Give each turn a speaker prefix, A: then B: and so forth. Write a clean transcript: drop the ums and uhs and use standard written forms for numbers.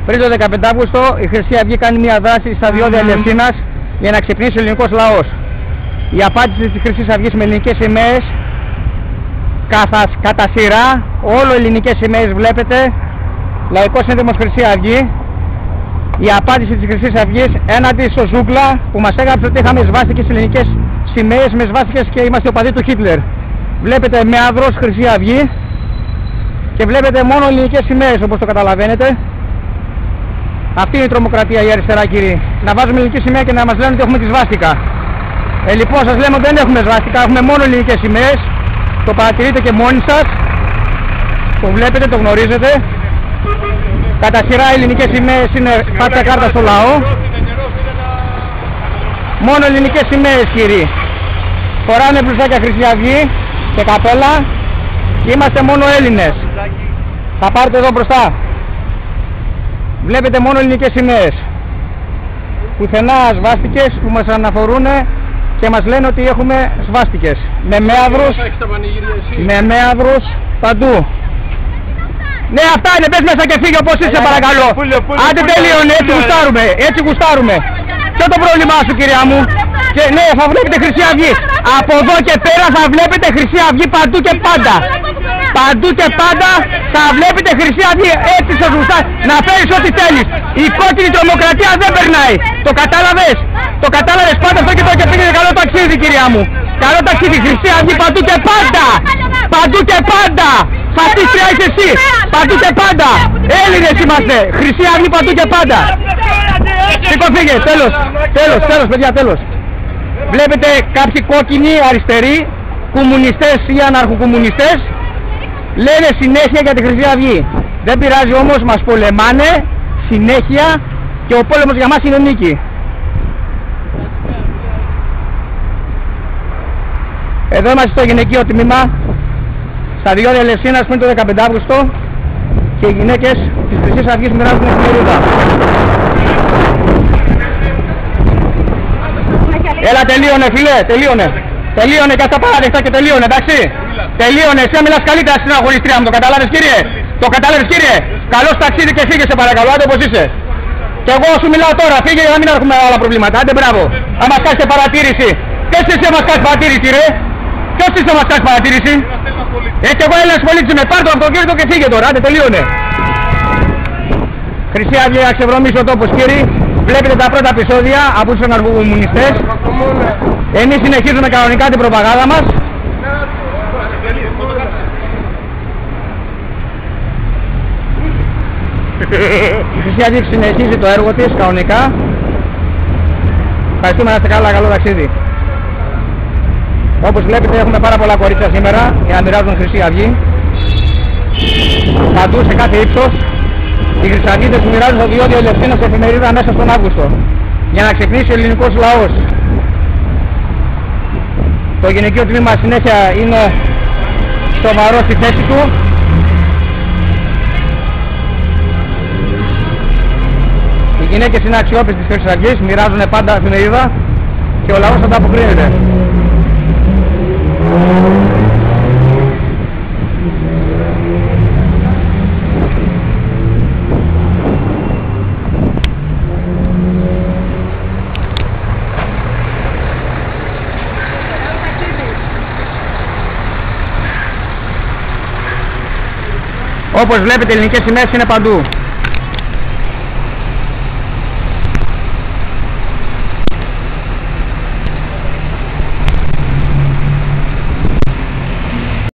A: Πριν το 15 Αύγουστο η Χρυσή Αυγή κάνει μια δράση στα διόδια Ελευσίνας για να ξυπνήσει ο ελληνικός λαός. Η απάντηση της Χρυσής Αυγής με ελληνικές σημαίες, κατά σειρά, όλο ελληνικές σημαίες βλέπετε, Λαϊκός Σύνδεσμος Χρυσή Αυγή. Η απάντηση της Χρυσής Αυγής έναντι στο Ζούγκλα που μας έγραψε ότι είχαμε σβάστηκες ελληνικές σημαίες με σβάστηκες και είμαστε οπαδοί του Χίτλερ. Βλέπετε με άδρος Χρυσή Αυγή και βλέπετε μόνο ελληνικές σημαίες, όπως το καταλαβαίνετε. Αυτή είναι η τρομοκρατία, η αριστερά, κύριοι. Να βάζουμε ελληνική σημαία και να μας λένε ότι έχουμε τη σβάστηκα. Λοιπόν, σας λέμε ότι δεν έχουμε σβάστηκα, έχουμε μόνο ελληνικές σημαίες. Το παρατηρείτε και μόνοι σας. Το βλέπετε, το γνωρίζετε. Κατά σειρά ελληνικές σημαίες είναι πάτσα κάρτα στο λαό. Μόνο ελληνικές σημαίες, κύριοι. Φοράνε μπλουζάκια Χρυσή Αυγή και καπέλα. Είμαστε μόνο Έλληνες. Θα πάρετε εδώ μπροστά. Βλέπετε μόνο ελληνικές σημαίες. Πουθενά σβάστηκες που μας αναφορούν και μας λένε ότι έχουμε σβάστηκες. Με μέαδρους παντού. Ναι, αυτά είναι, πες μέσα και φύγε όπως είσαι, παρακαλώ. Άντε τελείωνε, έτσι γουστάρουμε. Ποιο το πρόβλημά σου, κυρία μου? Και ναι, θα βλέπετε Χρυσή Αυγή. Από εδώ και πέρα θα βλέπετε Χρυσή Αυγή παντού και πάντα. Παντού και πάντα θα βλέπετε Χρυσή Αυγή, έτσι σε γουστάρει. Να φέρεις ό,τι θέλεις. Η κόκκινη τρομοκρατία δεν περνάει. Το κατάλαβες? Το κατάλαβες? Πάντα αυτό και το και πήγαινε καλό ταξίδι, κυρία μου. Καλό ταξίδι, Χρυσή Αυγή παντού και πάντα. Παντού και πάντα. Φασίστρια είσαι εσύ. Παντού και πάντα. Έλληνες είμαστε. Χρυσή Αυγή παντού και πάντα. Σήκω, φύγε. Τέλος, παιδιά, τέλος. Βλέπετε κάποιοι κόκκινοι αριστεροί, κομμουνιστές ή αναρχοκομμουνιστές, λένε συνέχεια για τη Χρυσή Αυγή. Δεν πειράζει όμως, μας πολεμάνε συνέχεια και ο πόλεμος για μας είναι νίκη. Εδώ είμαστε στο γυναικείο τμήμα, στα διόδια Ελευσίνας πριν το 15 Αύγουστο και οι γυναίκες της Χρυσής Αυγής μοιράζουν εφημερίδα. Έλα, τελείωνε φίλε, τελείωνε και αυτά παράδεκτα και τελείωνε, εντάξει. Τελείωνε, εσύ μιλάς καλύτερα στην αγωνιστρία μου, το κατάλαβες, κύριε? Το κατάλαβες, κύριε? Καλώς ταξίδι και φύγε σε παρακαλώ, άντε όπως είσαι. Και εγώ σου μιλάω τώρα, φύγε για να μην έχουμε άλλα προβλήματα, άντε μπράβο. Να μας κάνεις παρατήρηση. Ποιος είσαι μας κάνεις παρατήρηση, ρε? Ποιος είσαι μας κάνεις παρατήρηση? Και εγώ Έλληνας πολίτης είμαι, πάρ' το αυτοκίνητο και φύγε τώρα, άντε τελείωνε. Χρυσή Αυγή, αξεβρωμίσει ο τόπος, κύριοι. Βλέπετε τα πρώτα επεισόδια από τους αναρχοκομμουνιστές. Εμείς συνεχίζουμε κανονικά την προπαγάνδα μας. Η Χρυσή Αυγή συνεχίζει το έργο της κανονικά. Ευχαριστούμε, να είστε καλά, καλό ταξίδι. Όπως βλέπετε έχουμε πάρα πολλά κορίτσια σήμερα για να μοιράζουν Χρυσή Αυγή. Παντού σε κάθε ύψος. Οι Χρυσαυγίτες μοιράζουν στο διόδιο Ελευσίνας εφημερίδα μέσα στον Αύγουστο για να ξυπνήσει ο ελληνικός λαός. Το γυναικείο τμήμα συνέχεια είναι σοβαρό στη θέση του. Οι γυναίκες είναι αξιόπιστες της Χρυσής Αυγής, μοιράζουν πάντα εφημερίδα και ο λαός ανταποκρίνεται. Όπως βλέπετε, οι ελληνικές σημαίες είναι παντού.